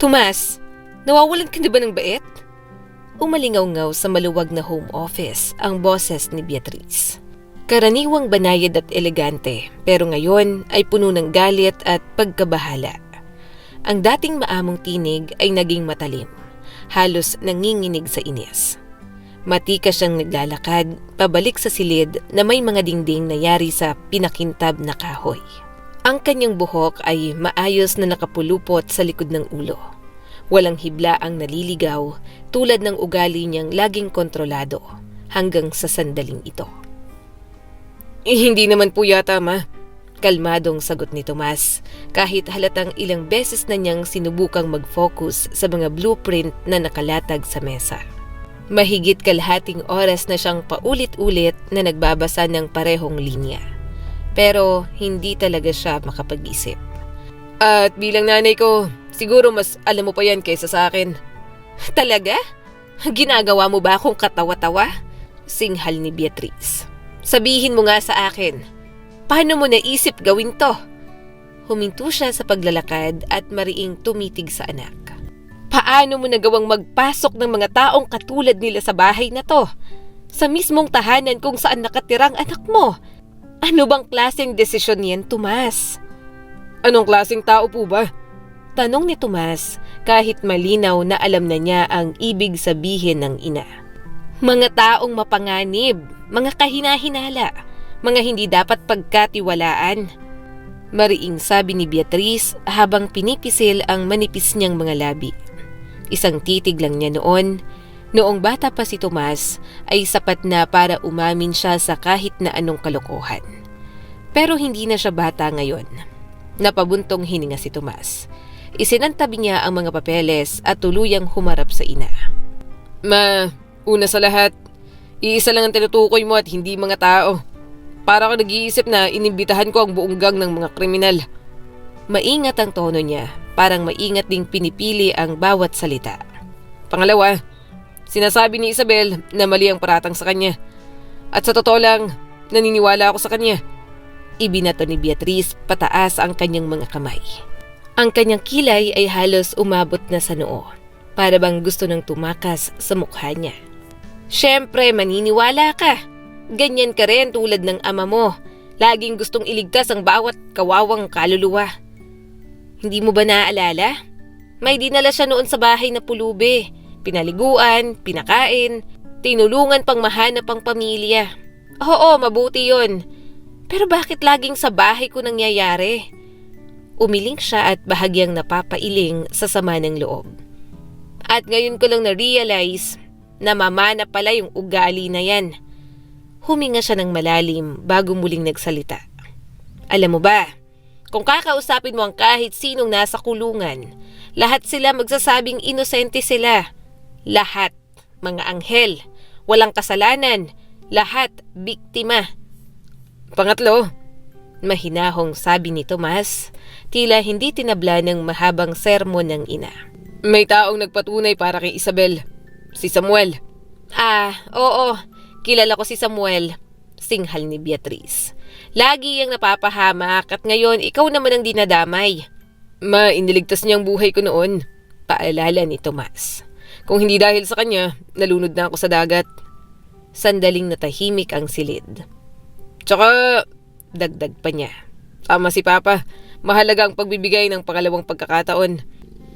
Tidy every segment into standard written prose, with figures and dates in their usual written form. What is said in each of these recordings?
Tomas, nawawalan ka na ba ng bait? Umalingaw-ngaw sa maluwag na home office ang boses ni Beatriz. Karaniwang banayad at elegante, pero ngayon ay puno ng galit at pagkabahala. Ang dating maamong tinig ay naging matalim, halos nanginginig sa inis. Matikas siyang naglalakad, pabalik sa silid na may mga dingding na yari sa pinakintab na kahoy. Ang kanyang buhok ay maayos na nakapulupot sa likod ng ulo. Walang hibla ang naliligaw tulad ng ugali niyang laging kontrolado hanggang sa sandaling ito. Hindi naman po yata, ma. Kalmadong sagot ni Tomas kahit halatang ilang beses na niyang sinubukang mag-focus sa mga blueprint na nakalatag sa mesa. Mahigit kalahating oras na siyang paulit-ulit na nagbabasa ng parehong linya. Pero hindi talaga siya makapag-isip. At bilang nanay ko, siguro mas alam mo pa yan kaysa sa akin. Talaga? Ginagawa mo ba akong katawa-tawa? Singhal ni Beatriz. Sabihin mo nga sa akin, paano mo naisip gawin to? Huminto siya sa paglalakad at mariing tumitig sa anak. Paano mo nagawang magpasok ng mga taong katulad nila sa bahay na to? Sa mismong tahanan kung saan nakatirang anak mo? Ano bang klaseng desisyon yan, Tomas? Anong klaseng tao po ba? Tanong ni Tomas kahit malinaw na alam na niya ang ibig sabihin ng ina. Mga taong mapanganib, mga kahina-hinala, mga hindi dapat pagkatiwalaan. Mariing sabi ni Beatriz habang pinipisil ang manipis niyang mga labi. Isang titig lang niya noong bata pa si Tomas ay sapat na para umamin siya sa kahit na anong kalokohan. Pero hindi na siya bata ngayon. Napabuntong hininga si Tomas. Isinantabi niya ang mga papeles at tuluyang humarap sa ina. Ma, una sa lahat, iisa lang ang tinutukoy mo at hindi mga tao. Para ako nag-iisip na inimbitahan ko ang buong gang ng mga kriminal. Maingat ang tono niya, parang maingat ding pinipili ang bawat salita. Pangalawa, sinasabi ni Isabel na mali ang paratang sa kanya. At sa totoo lang, naniniwala ako sa kanya. Ibinato ni Beatriz pataas ang kanyang mga kamay. Ang kanyang kilay ay halos umabot na sa noo, para bang gusto nang tumakas sa mukha niya. Siyempre, maniniwala ka. Ganyan ka rin tulad ng ama mo. Laging gustong iligtas ang bawat kawawang kaluluwa. Hindi mo ba naaalala? May dinala siya noon sa bahay na pulubi. Pinaliguan, pinakain, tinulungan pang mahanap ang pamilya. Oo, mabuti yon. Pero bakit laging sa bahay ko nangyayari? Umiling siya at bahagyang napapailing sa sama ng loob. At ngayon ko lang na-realize na mamana pala yung ugali na yan. Huminga siya ng malalim bago muling nagsalita. Alam mo ba, kung kakausapin mo ang kahit sinong nasa kulungan, lahat sila magsasabing inosente sila. Lahat, mga anghel, walang kasalanan, lahat biktima. Pangatlo, mahinahong sabi ni Tomas, tila hindi tinabla ng mahabang sermon ng ina. May taong nagpatunay para kay Isabel, si Samuel. Oo, kilala ko si Samuel, singhal ni Beatriz. Lagi yang napapahamak at ngayon ikaw naman ang dinadamay. Ma, iniligtas niyang buhay ko noon, paalala ni Tomas. Kung hindi dahil sa kanya, nalunod na ako sa dagat. Sandaling natahimik ang silid. Tsaka, dagdag pa niya. Tama si Papa, mahalaga ang pagbibigay ng pangalawang pagkakataon.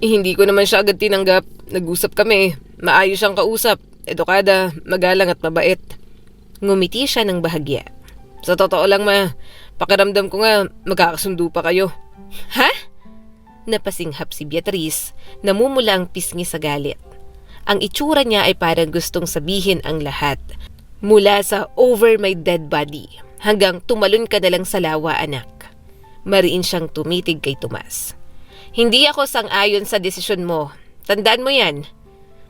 Hindi ko naman siya agad tinanggap. Nag-usap kami, maayos siyang kausap, edukada, magalang at mabait. Ngumiti siya ng bahagya. Sa totoo lang ma, pakiramdam ko nga magkakasundo pa kayo. Ha? Napasinghap si Beatriz, namumula ang pisngi sa galit. Ang itsura niya ay parang gustong sabihin ang lahat. Mula sa over my dead body hanggang tumalon ka na lang sa lawa, anak. Mariin siyang tumitig kay Tomas. Hindi ako sang-ayon sa desisyon mo. Tandaan mo yan.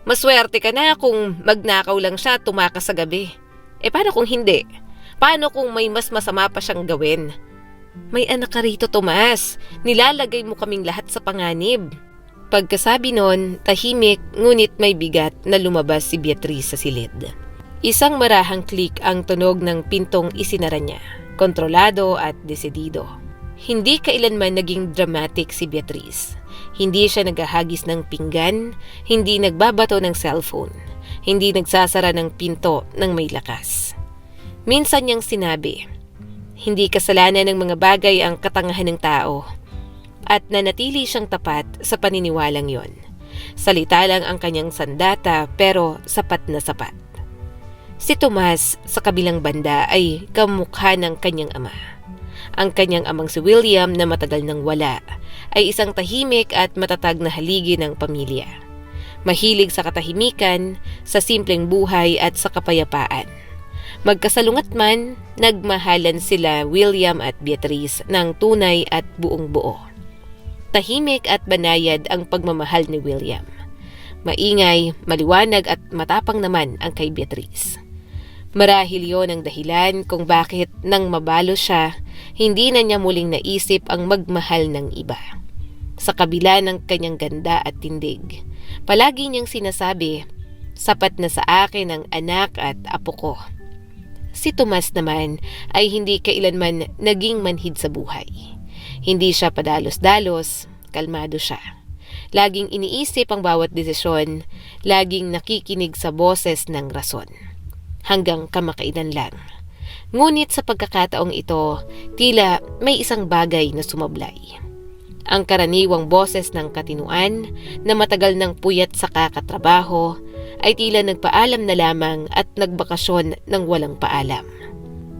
Maswerte ka na kung magnakaw lang siya tumakas sa gabi. Paano kung hindi? Paano kung may mas masama pa siyang gawin? May anak ka rito, Tomas. Nilalagay mo kaming lahat sa panganib. Pagkasabi nun, tahimik ngunit may bigat na lumabas si Beatriz sa silid. Isang marahang klik ang tunog ng pintong isinara niya, kontrolado at desidido. Hindi kailanman naging dramatic si Beatriz. Hindi siya naghahagis ng pinggan, hindi nagbabato ng cellphone, hindi nagsasara ng pinto ng may lakas. Minsan niyang sinabi, hindi kasalanan ng mga bagay ang katangahan ng tao, at nanatili siyang tapat sa paniniwalang yon. Salita lang ang kanyang sandata pero sapat na sapat. Si Tomas sa kabilang banda ay kamukha ng kanyang ama. Ang kanyang amang si William na matagal nang wala ay isang tahimik at matatag na haligi ng pamilya. Mahilig sa katahimikan, sa simpleng buhay at sa kapayapaan. Magkasalungat man, nagmahalan sila William at Beatrice ng tunay at buong buo. Tahimik at banayad ang pagmamahal ni William. Maingay, maliwanag at matapang naman ang kay Beatrice. Marahil yon ang dahilan kung bakit nang mabalo siya, hindi na niya muling naisip ang magmahal ng iba. Sa kabila ng kanyang ganda at tindig, palagi niyang sinasabi, sapat na sa akin ang anak at apo ko. Si Tomas naman ay hindi kailanman naging manhid sa buhay. Hindi siya padalos-dalos, kalmado siya. Laging iniisip ang bawat desisyon, laging nakikinig sa boses ng rason. Hanggang kamakailan lang. Ngunit sa pagkakataong ito, tila may isang bagay na sumablay. Ang karaniwang boses ng katinuan na matagal ng puyat sa kakatrabaho ay tila nagpaalam na lamang at nagbakasyon ng walang paalam.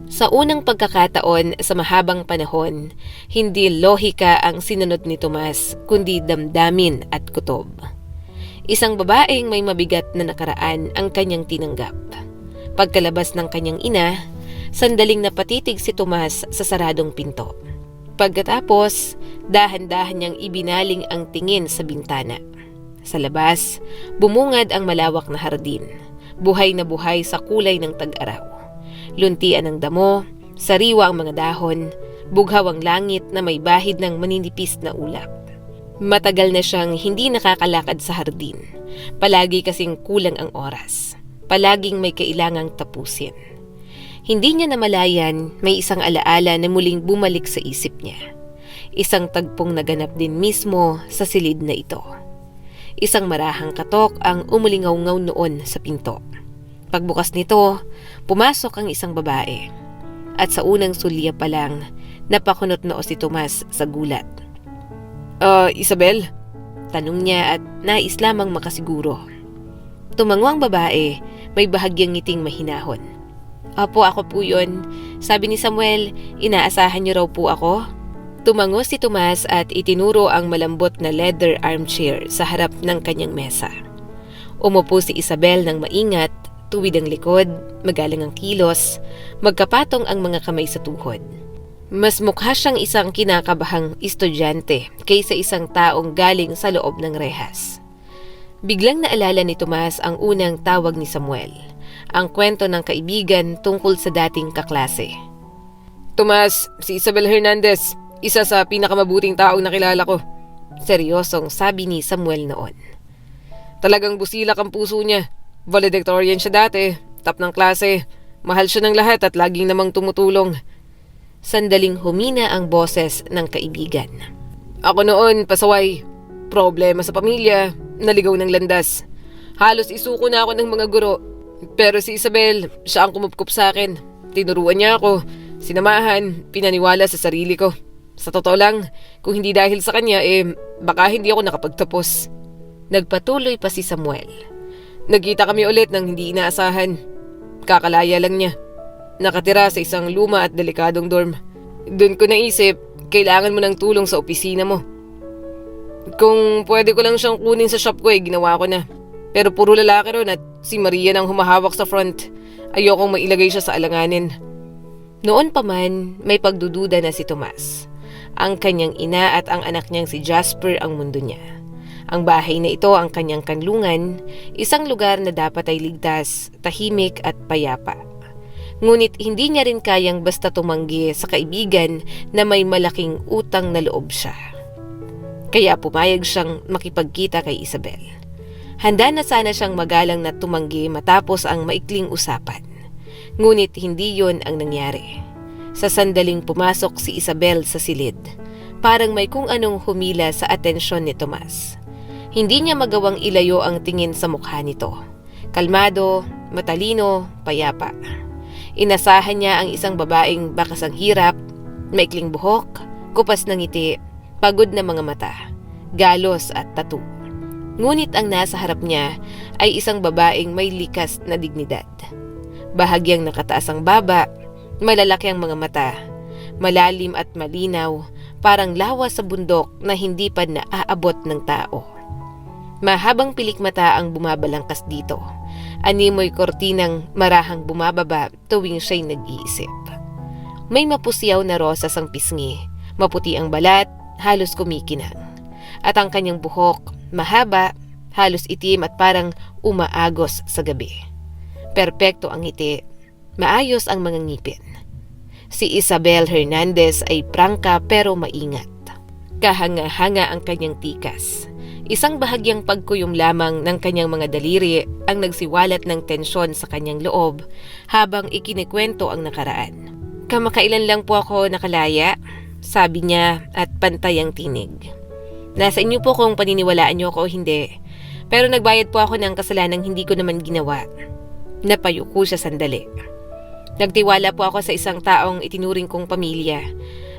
Sa unang pagkakataon sa mahabang panahon, hindi lohika ang sinunod ni Tomas kundi damdamin at kutob. Isang babaeng may mabigat na nakaraan ang kanyang tinanggap. Pagkalabas ng kanyang ina, sandaling napatitig si Tomas sa saradong pinto. Pagkatapos, dahan-dahan niyang ibinaling ang tingin sa bintana. Sa labas, bumungad ang malawak na hardin, buhay na buhay sa kulay ng tag-araw. Luntian ng damo, sariwa ang mga dahon, bughaw ang langit na may bahid ng maninipis na ulap. Matagal na siyang hindi nakakalakad sa hardin. Palagi kasing kulang ang oras. Palaging may kailangang tapusin. Hindi niya namalayan may isang alaala na muling bumalik sa isip niya. Isang tagpong naganap din mismo sa silid na ito. Isang marahang katok ang umulingaw-ngaw noon sa pinto. Pagbukas nito, pumasok ang isang babae. At sa unang sulya pa lang, napakunot noo si Tomas sa gulat. Isabel? Tanong niya at nais lamang makasiguro. Tumango ang babae, may bahagyang ngiting mahinahon. Opo, ako po yun. Sabi ni Samuel, inaasahan niyo raw po ako? Tumango si Tomas at itinuro ang malambot na leather armchair sa harap ng kanyang mesa. Umupo si Isabel ng maingat, tuwid ang likod, magalang ang kilos, magkapatong ang mga kamay sa tuhod. Mas mukha siyang isang kinakabahang estudyante kaysa isang taong galing sa loob ng rehas. Biglang naalala ni Tomas ang unang tawag ni Samuel, ang kwento ng kaibigan tungkol sa dating kaklase. Tomas, si Isabel Hernandez, isa sa pinakamabuting taong nakilala ko. Seryosong sabi ni Samuel noon. Talagang busilak ang puso niya. Valedictorian siya dati, top ng klase, mahal siya ng lahat at laging namang tumutulong. Sandaling humina ang boses ng kaibigan. Ako noon, pasaway. Problema sa pamilya, naligaw ng landas. Halos isuko na ako ng mga guro. Pero si Isabel, siya ang kumupkup sa akin. Tinuruan niya ako, sinamahan, pinaniwala sa sarili ko. Sa totoo lang, kung hindi dahil sa kanya, baka hindi ako nakapagtapos. Nagpatuloy pa si Samuel. Nagkita kami ulit ng hindi inaasahan. Kakalaya lang niya. Nakatira sa isang luma at delikadong dorm. Doon ko naisip, kailangan mo ng tulong sa opisina mo. Kung pwede ko lang siyang kunin sa shop ko, ginawa ko na. Pero puro lalaki ron at si Maria nang humahawak sa front. Ayokong mailagay siya sa alanganin. Noon pa man, may pagdududa na si Tomas. Ang kanyang ina at ang anak niyang si Jasper ang mundo niya. Ang bahay na ito ang kanyang kanlungan, isang lugar na dapat ay ligtas, tahimik at payapa. Ngunit hindi niya rin kayang basta tumanggi sa kaibigan na may malaking utang na loob siya. Kaya pumayag siyang makipagkita kay Isabel. Handa na sana siyang magalang na tumanggi matapos ang maikling usapan. Ngunit hindi yon ang nangyari. Sa sandaling pumasok si Isabel sa silid, Parang may kung anong humila sa atensyon ni Tomas. Hindi niya magawang ilayo ang tingin sa mukha nito. Kalmado, matalino, payapa. Inasahan niya ang isang babaeng bakas ang hirap, maikling buhok, kupas ng ngiti, pagod na mga mata, galos at tattoo. Ngunit ang nasa harap niya ay isang babaeng may likas na dignidad. Bahagyang nakataas ang baba, malalaki ang mga mata, malalim at malinaw, parang lawa sa bundok na hindi pa naaabot ng tao. Mahabang pilikmata ang bumabalangkas dito. Animoy kortinang marahang bumababa tuwing siya'y nag-iisip. May mapusyaw na rosas ang pisngi, maputi ang balat, halos kumikinang. At ang kanyang buhok, mahaba, halos itim at parang umaagos sa gabi. Perpekto ang ngiti, maayos ang mga ngipin. Si Isabel Hernandez ay prangka pero maingat. Kahanga-hanga ang kanyang tikas. Isang bahagyang pagkuyom lamang ng kanyang mga daliri ang nagsiwalat ng tensyon sa kanyang loob habang ikinikwento ang nakaraan. Kamakailan lang po ako nakalaya, sabi niya at pantay ang tinig. Nasa inyo po kung paniniwalaan niyo ako o hindi, pero nagbayad po ako ng kasalanang hindi ko naman ginawa. Napayuko siya sandali. Nagtiwala po ako sa isang taong itinuring kong pamilya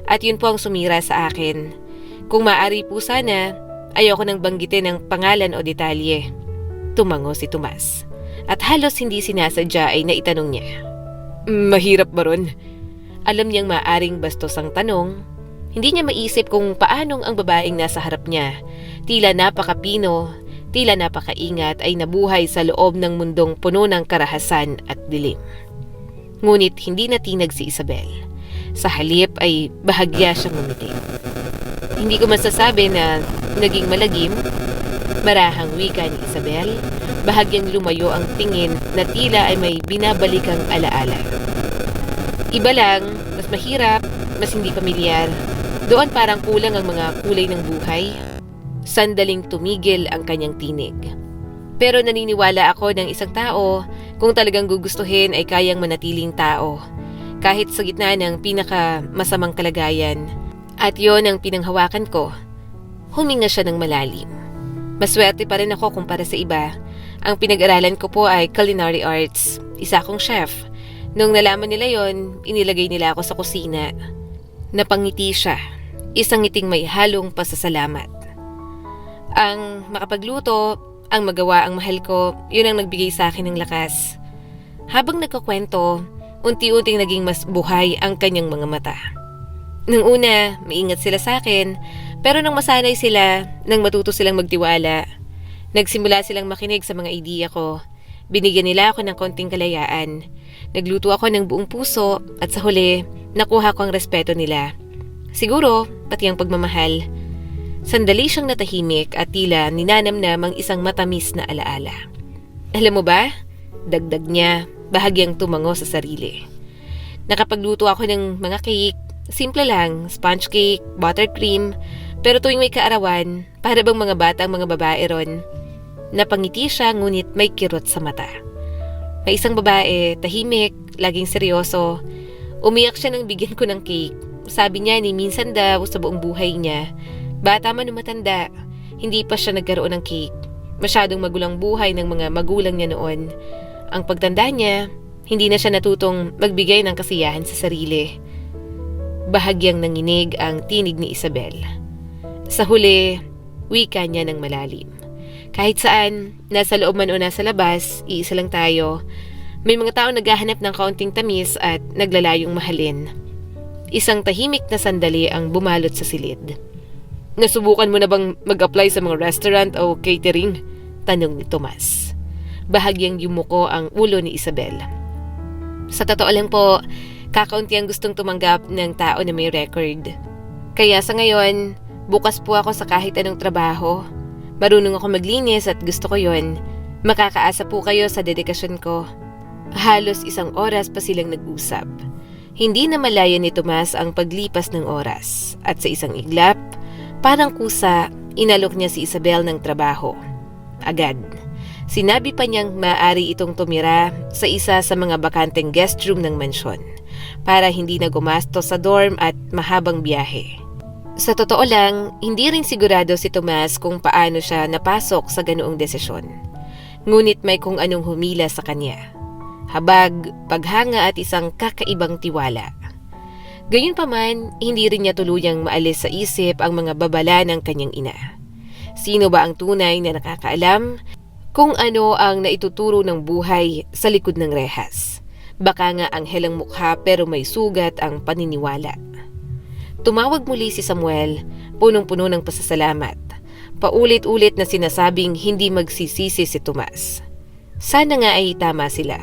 at yun po ang sumira sa akin. Kung maaari po sana, ayoko nang banggitin ng pangalan o detalye. Tumango si Tomas. At halos hindi sinasadya ay naitanong niya. Mahirap ba ron? Alam niyang maaring bastos ang tanong. Hindi niya maisip kung paanong ang babaeng nasa harap niya, tila napakapino, tila napakaingat ay nabuhay sa loob ng mundong puno ng karahasan at dilim. Ngunit hindi natinag si Isabel. Sa halip ay bahagya siyang ngumiti. Hindi ko masasabi na naging malagim, marahang wika ni Isabel, bahagyang lumayo ang tingin na tila ay may binabalikang alaala. Iba lang, mas mahirap, mas hindi pamilyar, doon parang kulang ang mga kulay ng buhay. Sandaling tumigil ang kanyang tinig. Pero naniniwala ako ng isang tao, kung talagang gugustuhin ay kayang manatiling tao, kahit sa gitna ng pinakamasamang kalagayan. At yon ang pinanghawakan ko. Huminga siya ng malalim. Maswerte pa rin ako kumpara sa iba. Ang pinag-aralan ko po ay culinary arts. Isa akong chef. Nung nalaman nila yon, inilagay nila ako sa kusina. Napangiti siya. Isang ngiting may halong pasasalamat. Ang makapagluto, ang magawa ang mahal ko, yun ang nagbigay sa akin ng lakas. Habang nagkakwento, unti-unting naging mas buhay ang kanyang mga mata. Nung una, maingat sila sa akin, pero nang masanay sila, nang matuto silang magtiwala, nagsimula silang makinig sa mga ideya ko. Binigyan nila ako ng konting kalayaan. Nagluto ako ng buong puso at sa huli, nakuha ko ang respeto nila. Siguro, pati ang pagmamahal. Sandali siyang natahimik at tila ninanamnam ang isang matamis na alaala. Alam mo ba? Dagdag niya, bahagyang tumango sa sarili. Nakapagluto ako ng mga cake. Simple lang, sponge cake, buttercream, pero tuwing may kaarawan, para bang mga bata ang mga babae ron. Napangiti siya ngunit may kirot sa mata. May isang babae, tahimik, laging seryoso. Umiyak siya nang bigyan ko ng cake. Sabi niya ni minsan daw sa buong buhay niya, bata man o matanda, hindi pa siya nagkaroon ng cake. Masyadong magulang buhay ng mga magulang niya noon. Ang pagtanda niya, hindi na siya natutong magbigay ng kasiyahan sa sarili. Bahagyang nanginig ang tinig ni Isabel. Sa huli, wika niya ng malalim. Kahit saan, nasa loob man o nasa labas, iisa lang tayo. May mga tao naghahanap ng kaunting tamis at naglalayong mahalin. Isang tahimik na sandali ang bumalot sa silid. Nasubukan mo na bang mag-apply sa mga restaurant o catering? Tanong ni Tomas. Bahagyang yumuko ang ulo ni Isabel. Sa totoo lang po, kakaunti ang gustong tumanggap ng tao na may record. Kaya sa ngayon, bukas po ako sa kahit anong trabaho. Marunong ako maglinis at gusto ko yon. Makakaasa po kayo sa dedikasyon ko. Halos 1 oras pa silang nag-usap. Hindi na malaya ni Tomas ang paglipas ng oras. At sa isang iglap, parang kusa, inalok niya si Isabel ng trabaho. Agad. Sinabi pa niyang maaari itong tumira sa isa sa mga bakanteng guest room ng mansyon para hindi na gumastos sa dorm at mahabang biyahe. Sa totoo lang, hindi rin sigurado si Tomas kung paano siya napasok sa ganoong desisyon. Ngunit may kung anong humila sa kanya. Habag, paghanga at isang kakaibang tiwala. Gayunpaman, hindi rin niya tuluyang maalis sa isip ang mga babala ng kanyang ina. Sino ba ang tunay na nakakaalam kung ano ang naituturo ng buhay sa likod ng rehas? Baka nga anghelang mukha pero may sugat ang paniniwala. Tumawag muli si Samuel, punong-puno ng pasasalamat. Paulit-ulit na sinasabing hindi magsisisi si Tomas. Sana nga ay tama sila.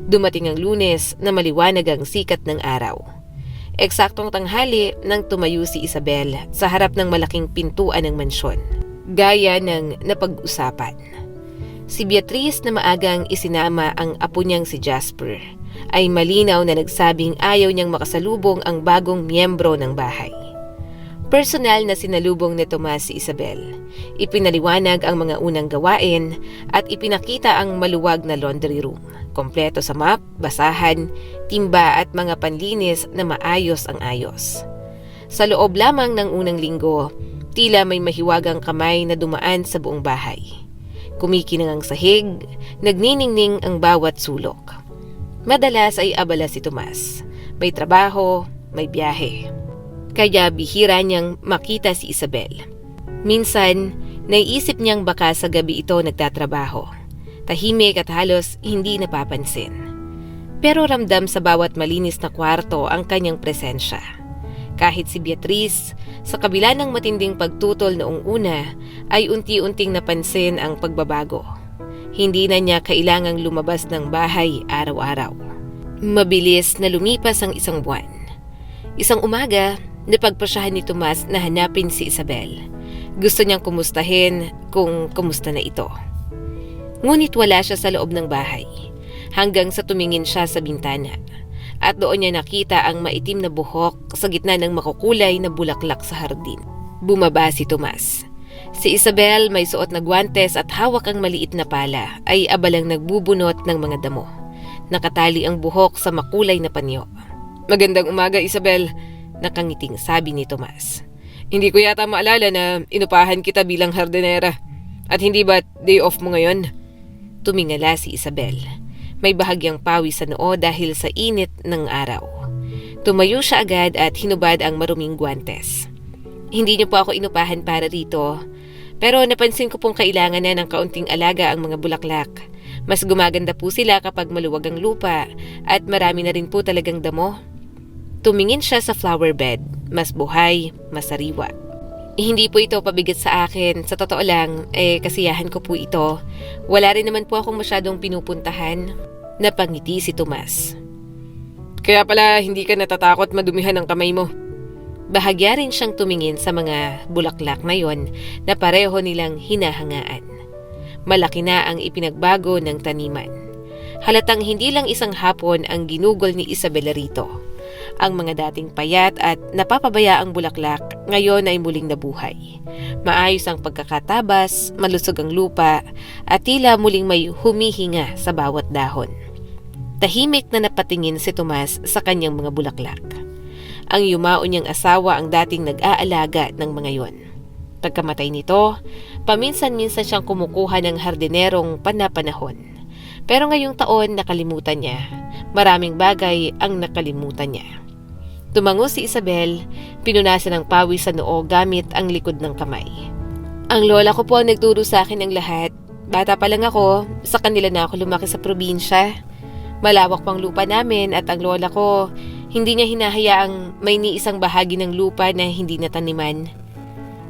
Dumating ang Lunes na maliwanag ang sikat ng araw. Eksaktong tanghali nang tumayo si Isabel sa harap ng malaking pintuan ng mansyon, gaya ng napag-usapan. Si Beatriz na maagang isinama ang apo niyang si Jasper ay malinaw na nagsabing ayaw niyang makasalubong ang bagong miyembro ng bahay. Personal na sinalubong ni Tomas si Isabel. Ipinaliwanag ang mga unang gawain at ipinakita ang maluwag na laundry room. Kompleto sa map, basahan, timba at mga panlinis na maayos ang ayos. Sa loob lamang ng unang linggo, tila may mahiwagang kamay na dumaan sa buong bahay. Kumikinang ang sahig, nagniningning ang bawat sulok. Madalas ay abala si Tomas. May trabaho, may biyahe. Kaya bihira niyang makita si Isabel. Minsan, naiisip niyang baka sa gabi ito nagtatrabaho. Tahimik at halos hindi napapansin. Pero ramdam sa bawat malinis na kwarto ang kanyang presensya. Kahit si Beatriz, sa kabila ng matinding pagtutol noong una, ay unti-unting napansin ang pagbabago. Hindi na niya kailangang lumabas ng bahay araw-araw. Mabilis na lumipas ang isang buwan. Isang umaga, napagpasyahan ni Tomas na hanapin si Isabel. Gusto niyang kumustahin kung kumusta na ito. Ngunit wala siya sa loob ng bahay, hanggang sa tumingin siya sa bintana. At doon niya nakita ang maitim na buhok sa gitna ng makukulay na bulaklak sa hardin. Bumaba si Tomas. Si Isabel, may suot na guwantes at hawak ang maliit na pala, ay abalang nagbubunot ng mga damo. Nakatali ang buhok sa makulay na panyo. "Magandang umaga, Isabel," nakangiting sabi ni Tomas. "Hindi ko yata maalala na inupahan kita bilang hardinera. At hindi ba day off mo ngayon?" Tumingala si Isabel. May bahagyang pawis sa noo dahil sa init ng araw. Tumayo siya agad at hinubad ang maruming guwantes. "Hindi niyo po ako inupahan para rito. Pero napansin ko pong kailangan na ng kaunting alaga ang mga bulaklak. Mas gumaganda po sila kapag maluwag ang lupa at marami na rin po talagang damo." Tumingin siya sa flower bed. Mas buhay, mas sariwa. "Hindi po ito pabigat sa akin. Sa totoo lang, kasiyahan ko po ito. Wala rin naman po akong masyadong pinupuntahan." Napangiti si Tomas. "Kaya pala hindi ka natatakot madumihan ang kamay mo." Bahagya rin siyang tumingin sa mga bulaklak na yon na pareho nilang hinahangaan. Malaki na ang ipinagbago ng taniman. Halatang hindi lang isang hapon ang ginugol ni Isabel rito. Ang mga dating payat at napapabayaang bulaklak ngayon ay muling nabuhay. Maayos ang pagkakatabas, malusog ang lupa, at tila muling may humihinga sa bawat dahon. Tahimik na napatingin si Tomas sa kanyang mga bulaklak. Ang yumao niyang asawa ang dating nag-aalaga ng mga yon. Pagkamatay nito, paminsan-minsan siyang kumukuha ng hardinerong panapanahon. Pero ngayong taon nakalimutan niya. Maraming bagay ang nakalimutan niya. Tumango si Isabel, pinunasan ng pawis sa noo gamit ang likod ng kamay. "Ang lola ko po ang nagturo sa akin ng lahat. Bata pa lang ako, sa kanila na ako lumaki sa probinsya. Malawak pang lupa namin at ang lola ko, hindi niya hinahayaang may ni isang bahagi ng lupa na hindi nataniman."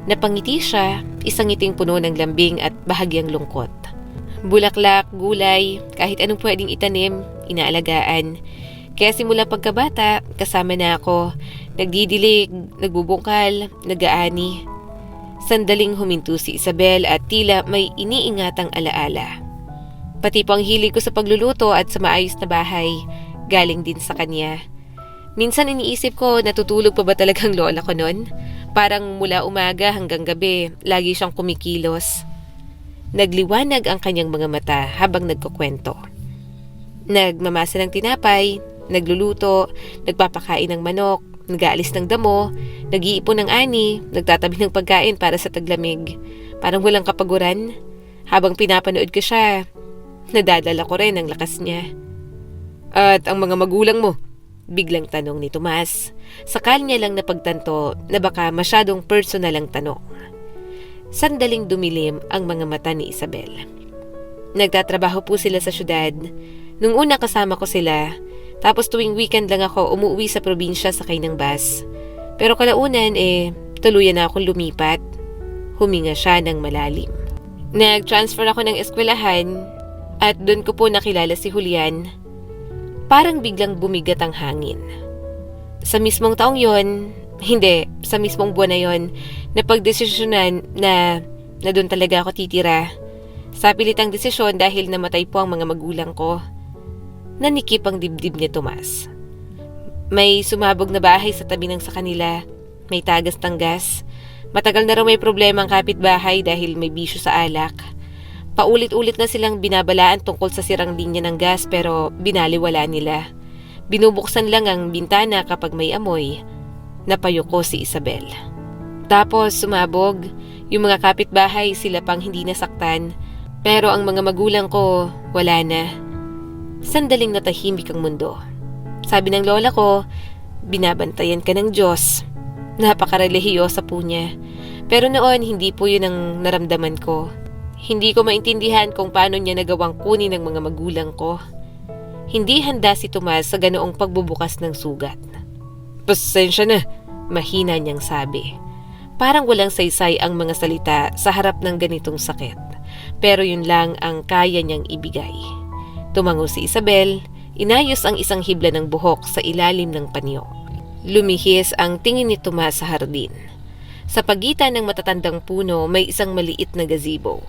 Napangiti siya, isang ngiting puno ng lambing at bahagyang lungkot. Bulaklak, gulay, kahit anong pwedeng itanim, inaalagaan. Kaya simula pagkabata, kasama na ako, nagdidilig, nagbubungkal, nag-aani. Sandaling huminto si Isabel at tila may iniingatang alaala. Pati po ang hilig ko sa pagluluto at sa maayos na bahay, galing din sa kanya. Minsan iniisip ko, natutulog pa ba talagang lola ko nun? Parang mula umaga hanggang gabi, lagi siyang kumikilos. Nagliwanag ang kanyang mga mata habang nagkukwento. Nagmamasa ng tinapay, nagluluto, nagpapakain ng manok, nag-aalis ng damo, nag-iipon ng ani, nagtatabi ng pagkain para sa taglamig. Parang walang kapaguran. Habang pinapanood ko siya, nadadala ko rin ang lakas niya. At ang mga magulang mo? Biglang tanong ni Tomas. Sakal niya lang napagtanto na baka masyadong personal ang tanong. Sandaling dumilim ang mga mata ni Isabel. Nagtatrabaho po sila sa syudad. Nung una kasama ko sila, tapos tuwing weekend lang ako umuwi sa probinsya sakay ng bus. Pero kalaunan tuluyan na akong lumipat. Huminga siya ng malalim. Nag-transfer ako ng eskwelahan at doon ko po nakilala si Julian. Parang biglang bumigat ang hangin. Sa mismong taong yon, sa mismong buwan na yon, napagdesisyonan na doon talaga ako titira. Sa pilitang desisyon dahil namatay po ang mga magulang ko. Nanikip ang dibdib ni Tomas. May sumabog na bahay sa tabi ng sa kanila. May tagas-tanggas. Matagal na raw may problema ang kapitbahay dahil may bisyo sa alak. Paulit-ulit na silang binabalaan tungkol sa sirang linya ng gas pero binaliwala nila. Binubuksan lang ang bintana kapag may amoy. Napayuko si Isabel. Tapos sumabog. Yung mga kapitbahay sila pang hindi nasaktan. Pero ang mga magulang ko, wala na. Sandaling natahimik ang mundo. Sabi ng lola ko, binabantayan ka ng Diyos. Napakarelihiyosa po niya. Pero noon, hindi po yun ang naramdaman ko. Hindi ko maintindihan kung paano niya nagawang kunin ng mga magulang ko. Hindi handa si Tomas sa ganoong pagbubukas ng sugat. Pasensya na, mahina niyang sabi. Parang walang saysay ang mga salita sa harap ng ganitong sakit. Pero yun lang ang kaya niyang ibigay. Tumango si Isabel, inayos ang isang hibla ng buhok sa ilalim ng panyo. Lumihis ang tingin ni Tomas sa hardin. Sa pagitan ng matatandang puno may isang maliit na gazebo.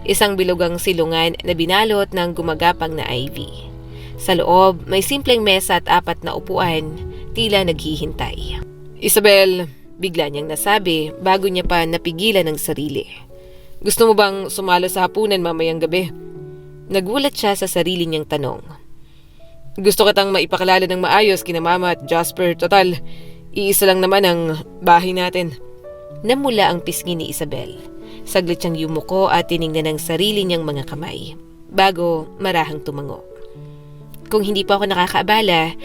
Isang bilugang silungan na binalot ng gumagapang na ivy. Sa loob, may simpleng mesa at 4 na upuan, tila naghihintay. Isabel, bigla niyang nasabi bago niya pa napigilan ang sarili. Gusto mo bang sumalo sa hapunan mamayang gabi? Nagulat siya sa sarili niyang tanong. Gusto kitang maipakalala ng maayos kina Mama at Jasper. Total, iisa lang naman ang bahay natin. Namula ang pisngi ni Isabel. Saglit siyang yumuko at tiningnan ang sarili niyang mga kamay, bago marahang tumango. Kung hindi pa ako nakakaabala,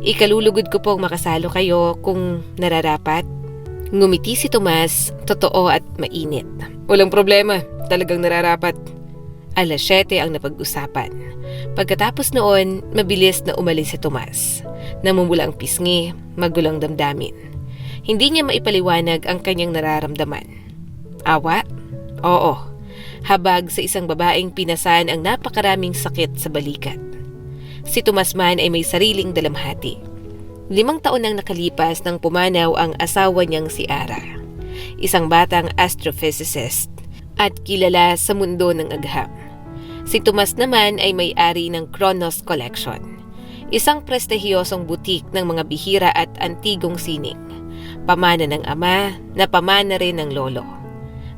ikalulugod ko pong makasalo kayo kung nararapat. Ngumiti si Tomas, totoo at mainit. Walang problema, talagang nararapat. 7:00 ang napag-usapan. Pagkatapos noon, mabilis na umalis si Tomas. Namumula ang pisngi, magulang damdamin. Hindi niya maipaliwanag ang kanyang nararamdaman. Awa? Oo. Habag sa isang babaeng pinasan ang napakaraming sakit sa balikat. Si Tomas man ay may sariling dalamhati. 5 taon nang nakalipas nang pumanaw ang asawa niyang si Ara. Isang batang astrophysicist at kilala sa mundo ng agham. Si Tomas naman ay may-ari ng Kronos Collection, isang prestihiyosong butik ng mga bihira at antigong sining. Pamana ng ama na pamana rin ng lolo.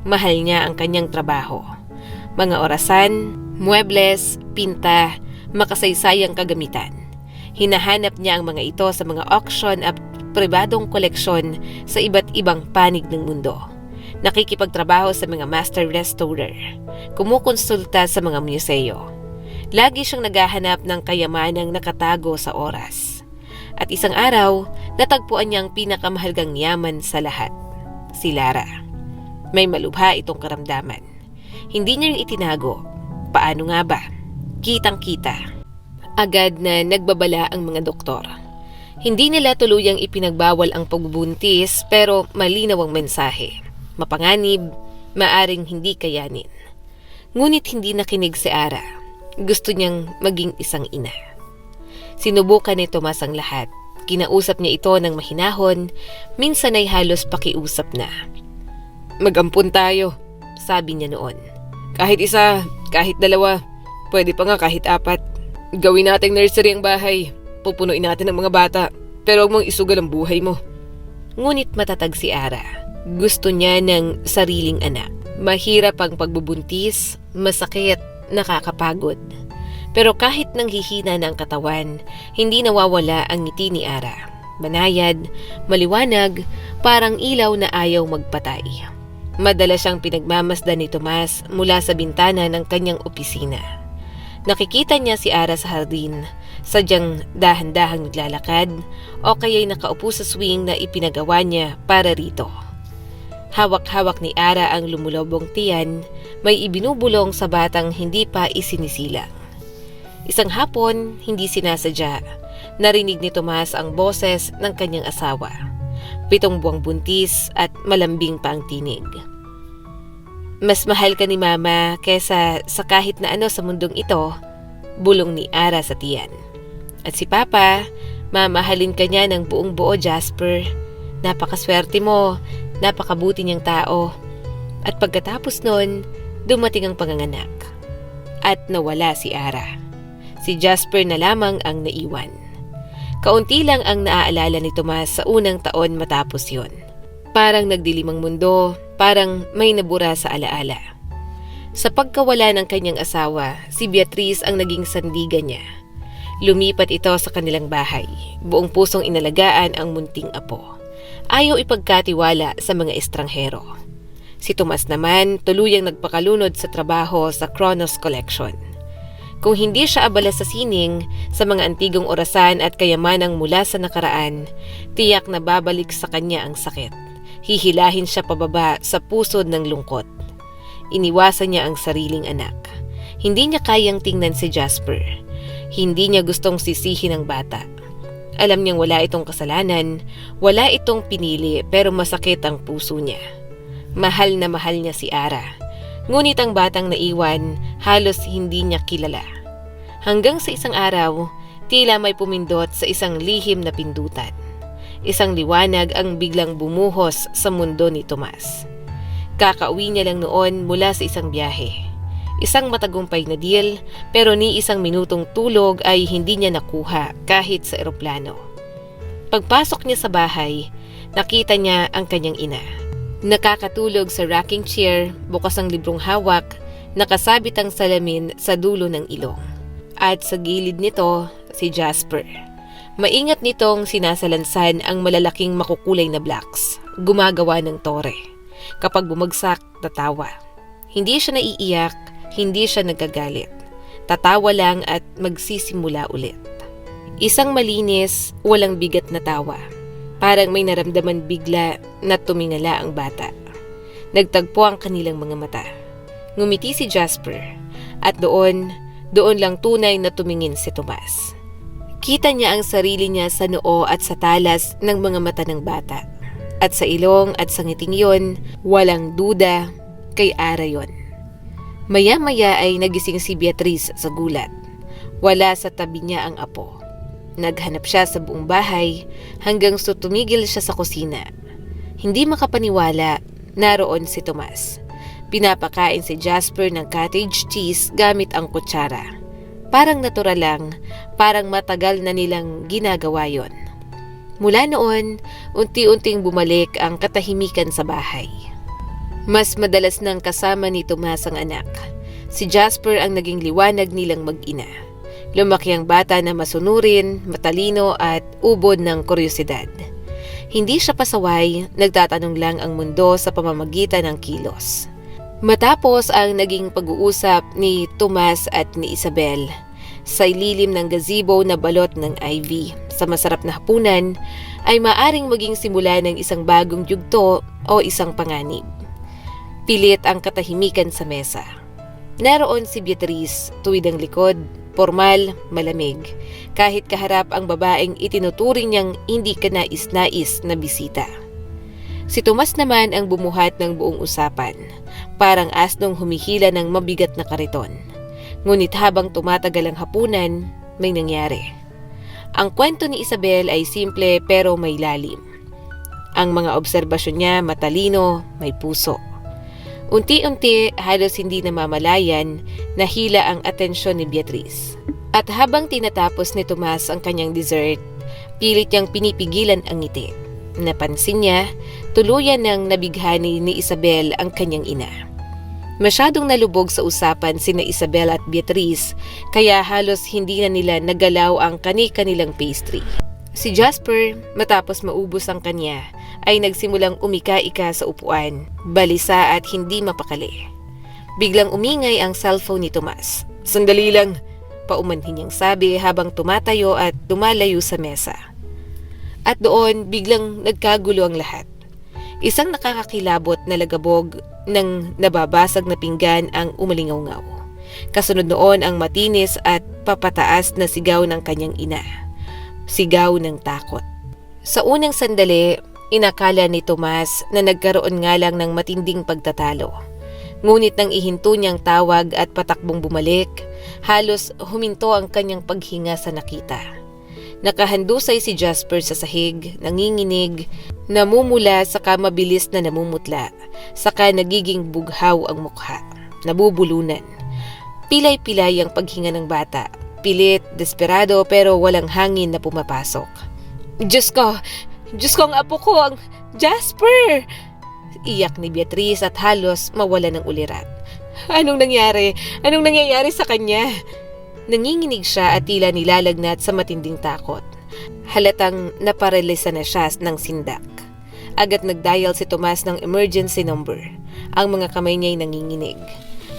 Mahal niya ang kanyang trabaho. Mga orasan, muebles, pinta, makasaysayang kagamitan. Hinahanap niya ang mga ito sa mga auction at pribadong koleksyon sa iba't ibang panig ng mundo. Nakikipagtrabaho sa mga master restorer. Kumukonsulta sa mga museo. Lagi siyang naghahanap ng kayamanang nakatago sa oras. At isang araw, natagpuan niya ang pinakamahalagang yaman sa lahat, si Lara. May malubha itong karamdaman. Hindi niya yung itinago. Paano nga ba? Kitang-kita. Agad na nagbabala ang mga doktor. Hindi nila tuluyang ipinagbawal ang pagbubuntis pero malinaw ang mensahe. Mapanganib, maaring hindi kayanin. Ngunit hindi nakinig si Ara. Gusto niyang maging isang ina. Sinubukan ni Tomas ang lahat. Kinausap niya ito ng mahinahon, minsan ay halos pakiusap na. Mag-ampun tayo, sabi niya noon. Kahit 1, kahit 2, pwede pa nga kahit 4. Gawin nating nursery ang bahay. Pupunuin natin ang mga bata. Pero huwag mong isugal ang buhay mo. Ngunit matatag si Ara. Gusto niya ng sariling anak. Mahirap ang pagbubuntis, masakit, nakakapagod. Pero kahit nanghihina na ang katawan, hindi nawawala ang ngiti ni Ara. Banayad, maliwanag, parang ilaw na ayaw magpatay. Madalas siyang pinagmamasdan ni Tomas mula sa bintana ng kanyang opisina. Nakikita niya si Ara sa hardin, sadyang dahan-dahang naglalakad o kaya'y nakaupo sa swing na ipinagawa niya para rito. Hawak-hawak ni Ara ang lumulobong tiyan, may ibinubulong sa batang hindi pa isinisilang. Isang hapon, hindi sinasadya, narinig ni Tomas ang boses ng kanyang asawa. 7 buwang buntis at malambing pa ang tinig. Mas mahal ka ni Mama kesa sa kahit na ano sa mundong ito, bulong ni Ara sa tiyan. At si Papa, mamahalin ka niya ng buong buo, Jasper. Napakaswerte mo, napakabuti niyang tao. At pagkatapos nun, dumating ang panganganak. At nawala si Ara. Si Jasper na lamang ang naiwan. Kaunti lang ang naaalala ni Tomas sa unang taon matapos yon. Parang nagdilim ang mundo, parang may nabura sa alaala. Sa pagkawala ng kanyang asawa, si Beatriz ang naging sandigan niya. Lumipat ito sa kanilang bahay, buong pusong inalagaan ang munting apo. Ayaw ipagkatiwala sa mga estranghero. Si Tomas naman tuluyang nagpakalunod sa trabaho sa Kronos Collection. Kung hindi siya abala sa sining, sa mga antigong orasan at kayamanang mula sa nakaraan, tiyak na babalik sa kanya ang sakit. Hihilahin siya pababa sa pusod ng lungkot. Iniwasan niya ang sariling anak. Hindi niya kayang tingnan si Jasper. Hindi niya gustong sisihin ang bata. Alam niyang wala itong kasalanan, wala itong pinili pero masakit ang puso niya. Mahal na mahal niya si Ara. Ngunit ang batang naiwan, halos hindi niya kilala. Hanggang sa isang araw, tila may pumindot sa isang lihim na pindutan. Isang liwanag ang biglang bumuhos sa mundo ni Tomas. Kakauwi niya lang noon mula sa isang biyahe. Isang matagumpay na deal pero ni isang minutong tulog ay hindi niya nakuha kahit sa eroplano. Pagpasok niya sa bahay, nakita niya ang kanyang ina. Nakakatulog sa rocking chair, bukas ang librong hawak, nakasabit ang salamin sa dulo ng ilong. At sa gilid nito, si Jasper. Maingat nitong sinasalansan ang malalaking makukulay na blocks, gumagawa ng tore. Kapag bumagsak, tatawa. Hindi siya naiiyak, hindi siya nagagalit. Tatawa lang at magsisimula ulit. Isang malinis, walang bigat na tawa. Parang may naramdaman bigla na tumingala ang bata. Nagtagpo ang kanilang mga mata. Ngumiti si Jasper at doon lang tunay na tumingin si Tomas. Kita niya ang sarili niya sa noo at sa talas ng mga mata ng bata. At sa ilong at sa ngiting yon, walang duda, kay Ara yon. Maya-maya ay nagising si Beatriz sa gulat. Wala sa tabi niya ang apo. Naghanap siya sa buong bahay hanggang sa tumigil siya sa kusina. Hindi makapaniwala, naroon si Tomas. Pinapakain si Jasper ng cottage cheese gamit ang kutsara. Parang natural lang, parang matagal na nilang ginagawa yon. Mula noon, unti-unting bumalik ang katahimikan sa bahay. Mas madalas nang kasama ni Tomas ang anak. Si Jasper ang naging liwanag nilang mag-ina. Lumaki ang bata na masunurin, matalino at ubod ng kuryosidad. Hindi siya pasaway, nagtatanong lang ang mundo sa pamamagitan ng kilos. Matapos ang naging pag-uusap ni Tomas at ni Isabel, sa ililim ng gazebo na balot ng ivy, sa masarap na hapunan, ay maaring maging simula ng isang bagong yugto o isang panganib. Pilit ang katahimikan sa mesa. Naroon si Beatriz, tuwid ang likod, formal, malamig, kahit kaharap ang babaeng itinuturing niyang hindi kanais-nais na bisita. Si Tomas naman ang bumuhat ng buong usapan, parang asnong humihila ng mabigat na kariton. Ngunit habang tumatagal ang hapunan, may nangyari. Ang kwento ni Isabel ay simple pero may lalim. Ang mga obserbasyon niya matalino, may puso. Unti-unti, halos hindi namamalayan, nahila ang atensyon ni Beatriz. At habang tinatapos ni Tomas ang kanyang dessert, pilit niyang pinipigilan ang ngiti. Napansin niya, tuluyan ng nabighani ni Isabel ang kanyang ina. Masyadong nalubog sa usapan sina Isabel at Beatriz, kaya halos hindi na nila nagalaw ang kani-kanilang pastry. Si Jasper, matapos maubos ang kanya, ay nagsimulang umika-ika sa upuan, balisa at hindi mapakali. Biglang umingay ang cellphone ni Tomas. "Sandali lang," paumanhin niyang sabi habang tumatayo at dumalayo sa mesa. At doon, biglang nagkagulo ang lahat. Isang nakakakilabot na lagabog ng nababasag na pinggan ang umalingaw-ngaw. Kasunod noon ang matinis at papataas na sigaw ng kanyang ina. Sigaw ng takot. Sa unang sandali, inakala ni Tomas na nagkaroon nga lang ng matinding pagtatalo. Ngunit nang ihinto niyang tawag at patakbong bumalik, halos huminto ang kanyang paghinga sa nakita. Nakahandusay si Jasper sa sahig, nanginginig, namumula saka mabilis na namumutla, saka nagiging bughaw ang mukha, nabubulunan. Pilay-pilay ang paghinga ng bata, pilit, desperado pero walang hangin na pumapasok. Diyos ko, ang apo ko, ang Jasper! Iyak ni Beatriz at halos mawala ng ulirat. Anong nangyari? Anong nangyayari sa kanya? Nanginginig siya at tila nilalagnat sa matinding takot. Halatang naparalisa na siya ng sindak. Agad nagdial si Tomas ng emergency number. Ang mga kamay niya'y nanginginig.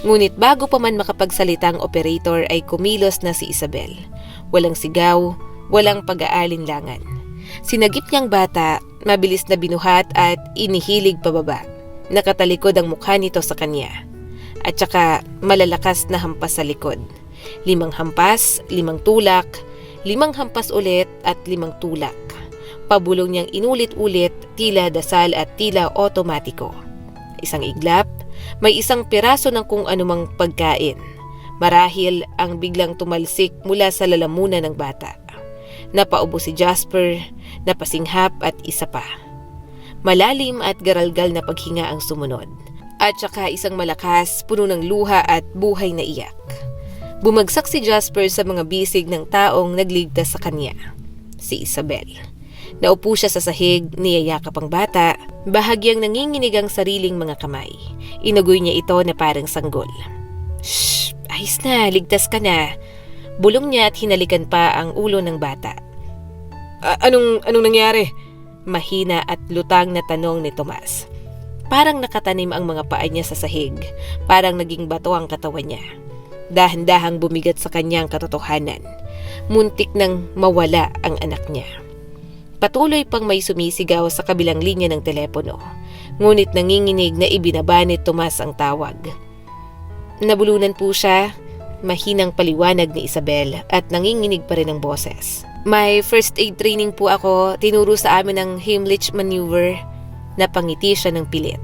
Ngunit bago pa man makapagsalita ang operator ay kumilos na si Isabel. Walang sigaw, walang pag-aalinlangan. Sinagip niyang bata, mabilis na binuhat at inihilig pababa. Nakatalikod ang mukha nito sa kanya. At saka malalakas na hampas sa likod. 5 hampas, 5 tulak, 5 hampas ulit at 5 tulak. Pabulong niyang inulit-ulit, tila dasal at tila otomatiko. Isang iglap, may isang piraso ng kung anumang pagkain. Marahil ang biglang tumalsik mula sa lalamunan ng bata. Napaubo si Jasper, napasinghap at isa pa. Malalim at garalgal na paghinga ang sumunod. At saka isang malakas, puno ng luha at buhay na iyak. Bumagsak si Jasper sa mga bisig ng taong nagligtas sa kanya, si Isabel. Naupo siya sa sahig, niyayakap ang bata, bahagyang nanginginig ang sariling mga kamay. Inagoy niya ito na parang sanggol. Shh! Ayos na, ligtas ka na. Bulong niya at hinalikan pa ang ulo ng bata. Anong nangyari? Mahina at lutang na tanong ni Tomas. Parang nakatanim ang mga paa niya sa sahig, parang naging bato ang katawan niya. Dahan-dahang bumigat sa kanya ang katotohanan. Muntik nang mawala ang anak niya. Patuloy pang may sumisigaw sa kabilang linya ng telepono. Ngunit nanginginig na ibinaba ni Tomas ang tawag. Nabulunan po siya, mahinang paliwanag ni Isabel at nanginginig pa rin ang boses. May first aid training po ako, tinuro sa amin ng Heimlich maneuver. Napangiti siya ng pilit.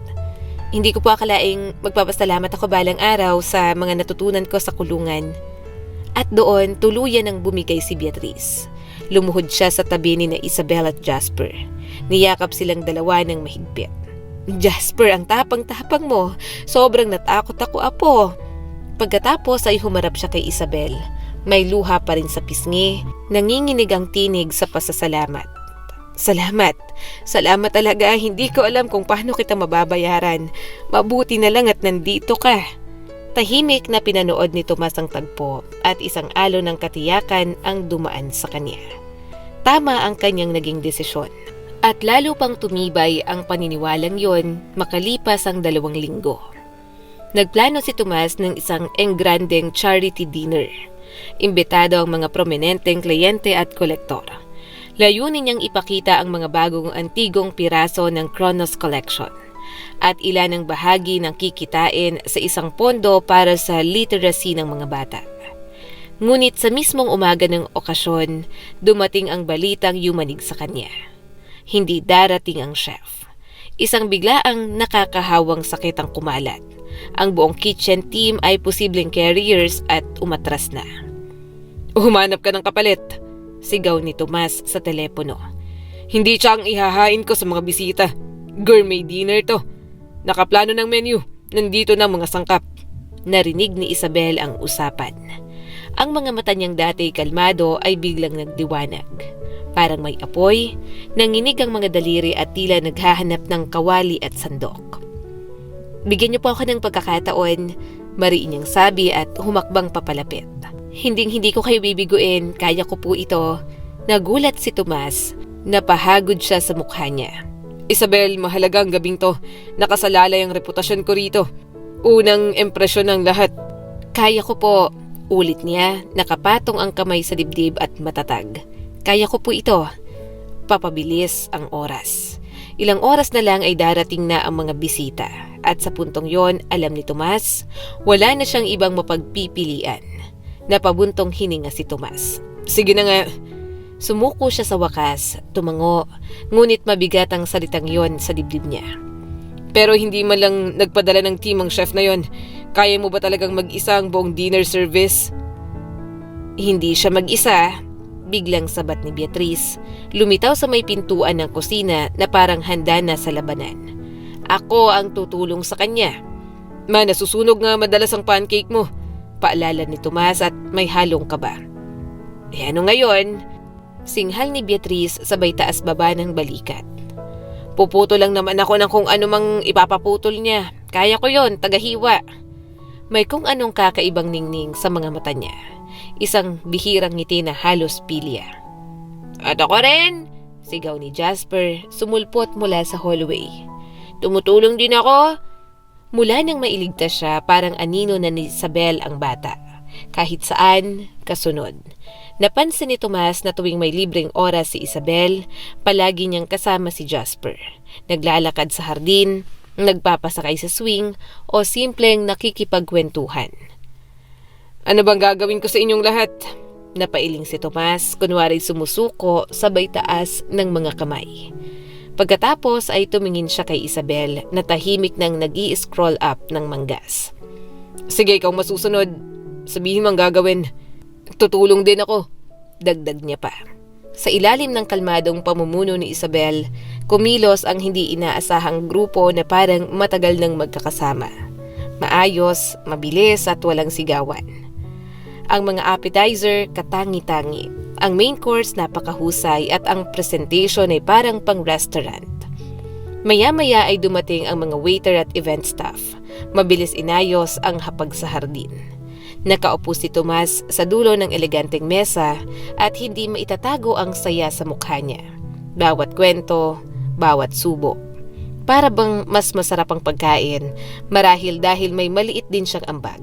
Hindi ko po akalaing magpapasalamat ako balang araw sa mga natutunan ko sa kulungan. At doon, tuluyan ng bumigay si Beatriz. Lumuhod siya sa tabi ni na Isabel at Jasper. Niyakap silang dalawa ng mahigpit. Jasper, ang tapang-tapang mo. Sobrang natakot ako, apo. Pagkatapos ay humarap siya kay Isabel. May luha pa rin sa pisngi. Nanginginig ang tinig sa pasasalamat. Salamat. Salamat talaga. Hindi ko alam kung paano kita mababayaran. Mabuti na lang at nandito ka. Tahimik na pinanood ni Tomas ang tagpo at isang alon ng katiyakan ang dumaan sa kanya. Tama ang kanyang naging desisyon. At lalo pang tumibay ang paniniwalang yon makalipas ang 2 linggo. Nagplano si Tomas ng isang engrandeng charity dinner. Imbitado ang mga prominenteng kliyente at kolektor. Layunin niyang ipakita ang mga bagong antigong piraso ng Kronos Collection at ilan ang bahagi ng kikitain sa isang pondo para sa literacy ng mga bata. Ngunit sa mismong umaga ng okasyon, dumating ang balitang yumanig sa kanya. Hindi darating ang chef. Isang biglaang nakakahawang sakit ang kumalat. Ang buong kitchen team ay posibleng carriers at umatras na. Humanap ka ng kapalit, sigaw ni Tomas sa telepono. Hindi siya ang ihahain ko sa mga bisita. Gourmet dinner to. Nakaplano ng menu. Nandito na mga sangkap. Narinig ni Isabel ang usapan. Ang mga mata niyang dati kalmado ay biglang nagdiwanag. Parang may apoy, nanginig ang mga daliri at tila naghahanap ng kawali at sandok. Bigyan niyo po ako ng pagkakataon, mariin niyang sabi at humakbang papalapit. Hindi ko kayo bibiguin, kaya ko po ito. Nagulat si Tomas. Napahagod siya sa mukha niya. Isabel, mahalaga ang gabing to. Nakasalalay ang reputasyon ko rito. Unang impresyon ng lahat. Kaya ko po, ulit niya, nakapatong ang kamay sa dibdib at matatag. Kaya ko po ito. Papabilis ang oras. Ilang oras na lang ay darating na ang mga bisita. At sa puntong yon, alam ni Tomas, wala na siyang ibang mapagpipilian. Napabuntong hininga si Tomas. Sige na nga. Sumuko siya sa wakas, tumango, ngunit mabigat ang salitang yon sa dibdib niya. Pero hindi man lang nagpadala ng team ang chef na yon. Kaya mo ba talagang mag-isa ang buong dinner service? Hindi siya mag-isa. Biglang sabat ni Beatriz. Lumitaw sa may pintuan ng kusina na parang handa na sa labanan. Ako ang tutulong sa kanya. Nasusunog nga madalas ang pancake mo. Paalala ni Tomas at may halong kaba. Ano ngayon? Singhal ni Beatriz sabay taas baba ng balikat. Puputo lang naman ako ng kung ano mang ipapaputol niya. Kaya ko yon, tagahiwa. May kung anong kakaibang ningning sa mga mata niya. Isang bihirang ngiti na halos pilya. At ako rin, sigaw ni Jasper, sumulpot mula sa hallway. Tumutulong din ako. Mula nang mailigtas siya, parang anino na ni Isabel ang bata. Kahit saan, kasunod. Napansin ni Tomas na tuwing may libreng oras si Isabel, palagi niyang kasama si Jasper. Naglalakad sa hardin, nagpapasakay sa swing, o simpleng nakikipagkwentuhan. Ano bang gagawin ko sa inyong lahat? Napailing si Tomas, kunwari sumusuko sabay taas ng mga kamay. Pagkatapos ay tumingin siya kay Isabel na tahimik nang nag-i-scroll up ng manggas. Sige, ikaw masusunod. Sabihin mo ang gagawin. Tutulong din ako, dagdag niya pa. Sa ilalim ng kalmadong pamumuno ni Isabel, kumilos ang hindi inaasahang grupo na parang matagal nang magkakasama. Maayos, mabilis at walang sigawan. Ang mga appetizer katangi-tangi. Ang main course napakahusay at ang presentation ay parang pang-restaurant. Maya-maya ay dumating ang mga waiter at event staff. Mabilis inayos ang hapag sa hardin. Nakaupo si Tomas sa dulo ng eleganteng mesa at hindi maitatago ang saya sa mukha niya. Bawat kwento, bawat subo. Para bang mas masarap ang pagkain, marahil dahil may maliit din siyang ambag.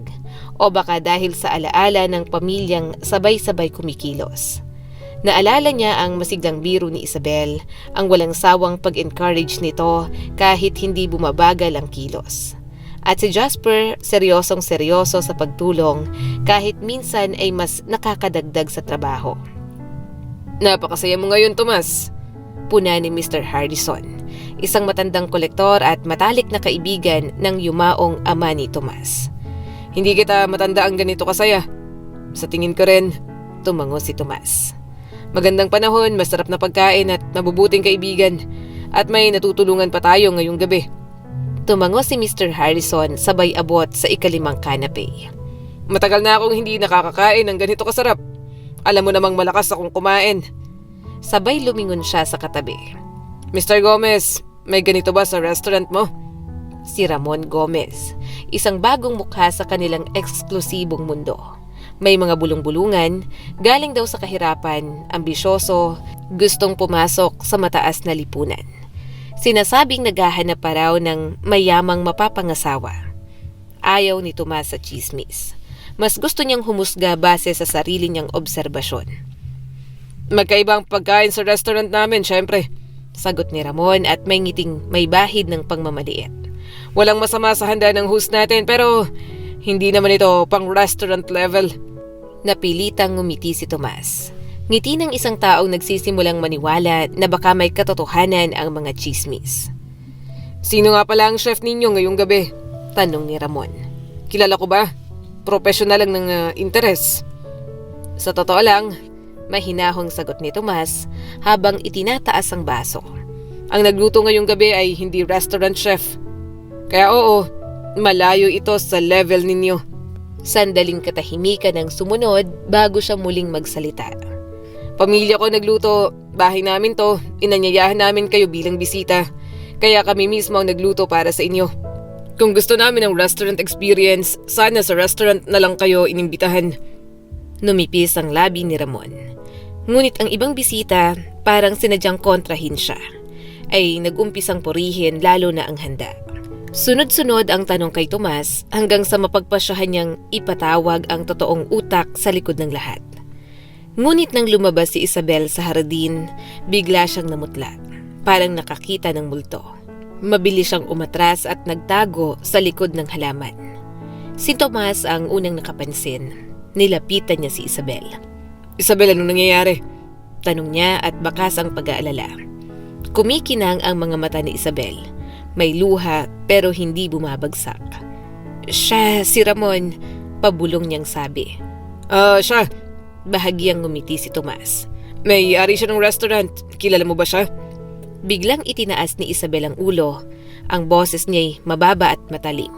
O baka dahil sa alaala ng pamilyang sabay-sabay kumikilos. Naalala niya ang masiglang biro ni Isabel, ang walang sawang pag-encourage nito kahit hindi bumabagal ang kilos. At si Jasper, seryosong-seryoso sa pagtulong kahit minsan ay mas nakakadagdag sa trabaho. Napakasaya mo ngayon, Tomas. Puna ni Mr. Harrison, isang matandang kolektor at matalik na kaibigan ng yumaong ama ni Tomas. Hindi kita matanda ang ganito kasaya. Sa tingin ko rin, tumango si Tomas. Magandang panahon, masarap na pagkain at mabubuting kaibigan. At may natutulungan pa tayo ngayong gabi. Tumango si Mr. Harrison sabay abot sa ikalimang kanape. Matagal na akong hindi nakakakain ng ganito kasarap. Alam mo namang malakas akong kumain. Sabay lumingon siya sa katabi. Mr. Gomez, may ganito ba sa restaurant mo? Si Ramon Gomez, isang bagong mukha sa kanilang eksklusibong mundo. May mga bulong-bulungan, galing daw sa kahirapan, ambisyoso, gustong pumasok sa mataas na lipunan. Sinasabing naghahanap pa raw ng mayamang mapapangasawa. Ayaw ni Tomas sa chismis. Mas gusto niyang humusga base sa sarili niyang obserbasyon. Magkaibang pagkain sa restaurant namin, syempre. Sagot ni Ramon at may ngiting may bahid ng pagmamaliit. Walang masama sa handa ng host natin pero hindi naman ito pang restaurant level. Napilitang ngumiti si Tomas. Ngiti ng isang taong nagsisimulang maniwala na baka may katotohanan ang mga chismis. Sino nga pala ang chef ninyo ngayong gabi? Tanong ni Ramon. Kilala ko ba? Professional lang ng interes. Sa totoo lang, mahinahong sagot ni Tomas habang itinataas ang baso. Ang nagluto ngayong gabi ay hindi restaurant chef. Kaya oo, malayo ito sa level ninyo. Sandaling katahimikan ang sumunod bago siya muling magsalita. Pamilya ko nagluto, bahay namin to, inanyayahan namin kayo bilang bisita. Kaya kami mismo ang nagluto para sa inyo. Kung gusto namin ng restaurant experience, sana sa restaurant na lang kayo inimbitahan. Numipis ang labi ni Ramon. Ngunit ang ibang bisita, parang sinadyang kontrahin siya, ay nag-umpisang purihin lalo na ang handa. Sunod-sunod ang tanong kay Tomas hanggang sa mapagpasyahan niyang ipatawag ang totoong utak sa likod ng lahat. Ngunit nang lumabas si Isabel sa hardin, bigla siyang namutla, parang nakakita ng multo. Mabilis siyang umatras at nagtago sa likod ng halaman. Si Tomas ang unang nakapansin. Nilapitan niya si Isabel. Isabel, anong nangyayari? Tanong niya at bakas ang pag-aalala. Kumikinang ang mga mata ni Isabel. May luha pero hindi bumabagsak. Siya, si Ramon, pabulong niyang sabi. Siya. Bahagyang ngumiti si Tomas. May-ari siya ng restaurant. Kilala mo ba siya? Biglang itinaas ni Isabel ang ulo. Ang boses niya'y mababa at matalim.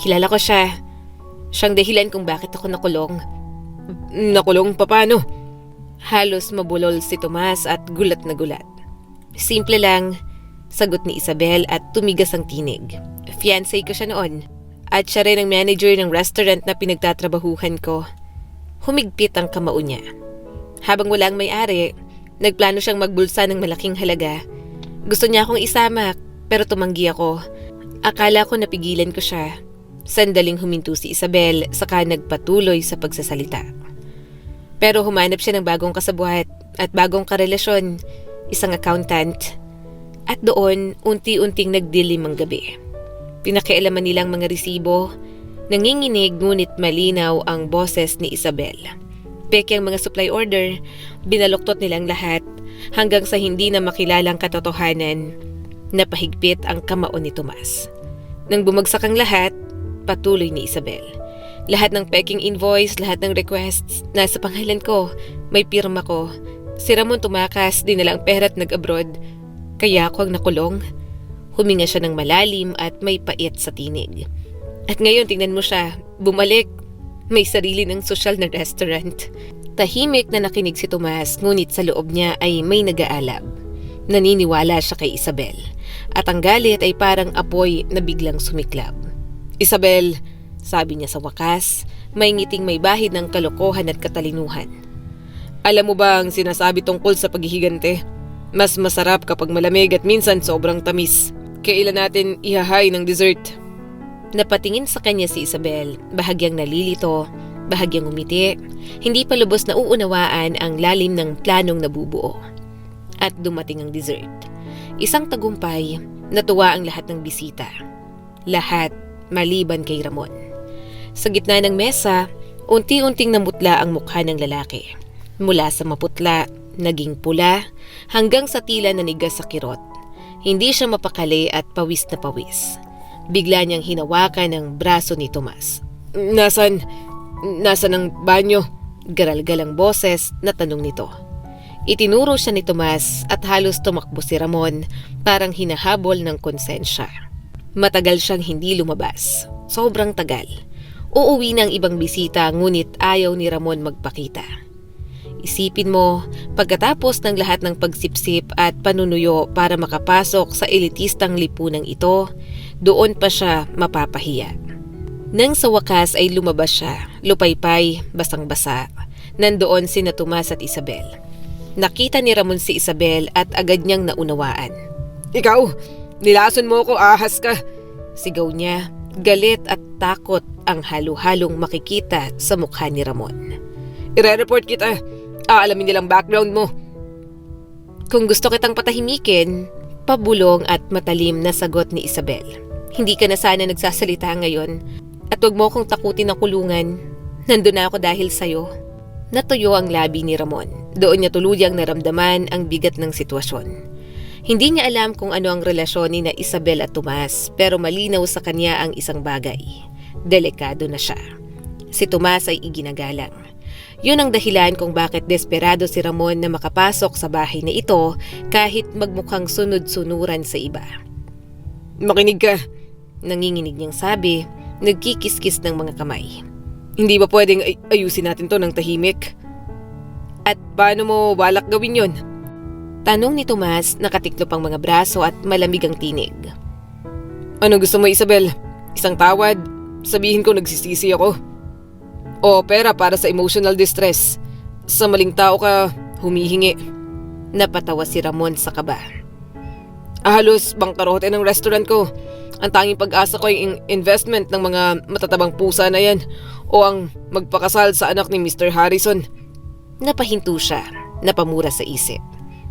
Kilala ko siya. Siyang dahilan kung bakit ako nakulong. Nakulong? Paano? Halos mabulol si Tomas at gulat na gulat. Simple lang, sagot ni Isabel at tumigas ang tinig. Fiancé ko siya noon. At siya rin ang manager ng restaurant na pinagtatrabahuhan ko. Humigpit ang kamao niya. Habang walang may-ari, nagplano siyang magbulsa ng malaking halaga. Gusto niya akong isama, pero tumanggi ako. Akala ko napigilan ko siya. Sandaling huminto si Isabel, saka nagpatuloy sa pagsasalita. Pero humanap siya ng bagong kasabuhat at bagong karelasyon, isang accountant. At doon, unti-unting nagdilim ang gabi. Pinakialaman nilang mga resibo. Nanginginig ngunit malinaw ang boses ni Isabel. Peke ang mga supply order, binaluktot nilang lahat hanggang sa hindi na makilalang katotohanan. Napahigpit ang kamao ni Tomas. Nang bumagsak ang lahat, patuloy ni Isabel. Lahat ng peking invoice, lahat ng requests, nasa pangalan ko, may pirma ko. Si Ramon tumakas, dinala ang pera at nag-abroad. Kaya ako ang nakulong. Huminga siya ng malalim at may pait sa tinig. At ngayon tingnan mo siya, bumalik. May sarili ng sosyal na restaurant. Tahimik na nakinig si Tomas, ngunit sa loob niya ay may nag-aalab. Naniniwala siya kay Isabel. At ang galit ay parang apoy na biglang sumiklab. Isabel, sabi niya sa wakas, may ngiting may bahid ng kalokohan at katalinuhan. Alam mo ba ang sinasabi tungkol sa paghihigante? Mas masarap kapag malamig at minsan sobrang tamis. Kailan natin ihahay ng dessert? Napatingin sa kanya si Isabel, bahagyang nalilito, bahagyang umiti, hindi pa lubos na uunawaan ang lalim ng planong nabubuo. At dumating ang dessert. Isang tagumpay, natuwa ang lahat ng bisita. Lahat, maliban kay Ramon. Sa gitna ng mesa, unti-unting namutla ang mukha ng lalaki. Mula sa maputla, naging pula, hanggang sa tila nanigas sa kirot. Hindi siya mapakali at pawis na pawis. Bigla niyang hinawakan ang braso ni Tomas. Nasaan ang banyo? Garalgal ang boses na tanong nito. Itinuro siya ni Tomas at halos tumakbo si Ramon, parang hinahabol ng konsensya. Matagal siyang hindi lumabas. Sobrang tagal. Uuwi ng ibang bisita ngunit ayaw ni Ramon magpakita. Isipin mo, pagkatapos ng lahat ng pagsipsip at panunuyo para makapasok sa elitistang lipunang ito, doon pa siya mapapahiya. Nang sa wakas ay lumabas siya, lupaypay, basang-basa. Nandoon sina Tomas at Isabel. Nakita ni Ramon si Isabel at agad niyang naunawaan. Ikaw, nilason mo ako, ahas ka. Sigaw niya, galit at takot ang halo-halong makikita sa mukha ni Ramon. Ire-report kita. Aalamin nilang background mo. Kung gusto kitang patahimikin, pabulong at matalim na sagot ni Isabel. Hindi ka na sana nagsasalita ngayon at huwag mo akong takutin ng kulungan. Nandun na ako dahil sa'yo. Natuyo ang labi ni Ramon. Doon niya tuluyang naramdaman ang bigat ng sitwasyon. Hindi niya alam kung ano ang relasyon ni na Isabel at Tomas, pero malinaw sa kanya ang isang bagay. Delikado na siya. Si Tomas ay iginagalang. Yun ang dahilan kung bakit desperado si Ramon na makapasok sa bahay na ito kahit magmukhang sunod-sunuran sa iba. Makinig ka. Nanginginig niyang sabi, nagkikiskis ng mga kamay. Hindi ba pwedeng ayusin natin to ng tahimik? At paano mo balak gawin yon? Tanong ni Tomas, nakatiklop ang mga braso at malamig ang tinig. Ano gusto mo, Isabel? Isang tawad? Sabihin ko nagsisisi ako? O pera para sa emotional distress? Sa maling tao ka humihingi. Napatawa si Ramon sa kaba. Halos bangkarote ng restaurant ko. Ang tanging pag-asa ko ay investment ng mga matatabang pusa na yan o ang magpakasal sa anak ni Mr. Harrison. Napahinto siya, napamura sa isip.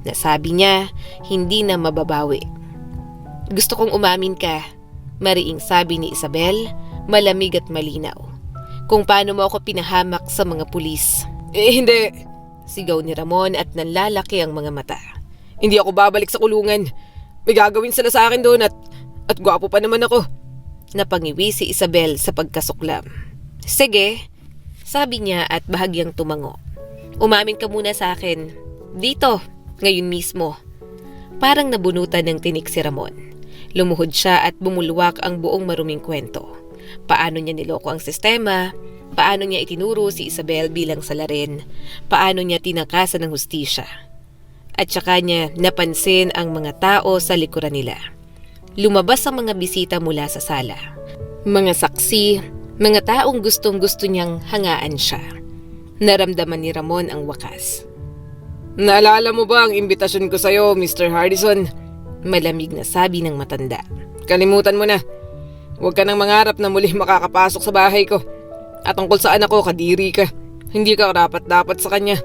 Nasabi niya, hindi na mababawi. Gusto kong umamin ka, mariing sabi ni Isabel, malamig at malinaw. Kung paano mo ako pinahamak sa mga pulis. Hindi. Sigaw ni Ramon at nanlalaki ang mga mata. Hindi ako babalik sa kulungan. May gagawin sila sa akin doon at gwapo pa naman ako. Napangiwi si Isabel sa pagkasuklam. Sige, sabi niya at bahagyang tumango. Umamin ka muna sa akin. Dito, ngayon mismo. Parang nabunutan ng tinik si Ramon. Lumuhod siya at bumulwak ang buong maruming kwento. Paano niya niloko ang sistema, paano niya itinuro si Isabel bilang salarin, paano niya tinakasan ng hustisya. At saka niya napansin ang mga tao sa likuran nila. Lumabas ang mga bisita mula sa sala. Mga saksi, mga taong gustong-gusto niyang hangaan siya. Naramdaman ni Ramon ang wakas. Naalala mo ba ang imbitasyon ko sa'yo, Mr. Harrison? Malamig na sabi ng matanda. Kalimutan mo na. Huwag ka nang mangarap na muli makakapasok sa bahay ko. At tungkol sa anak ko, kadiri ka. Hindi ka rapat-dapat sa kanya.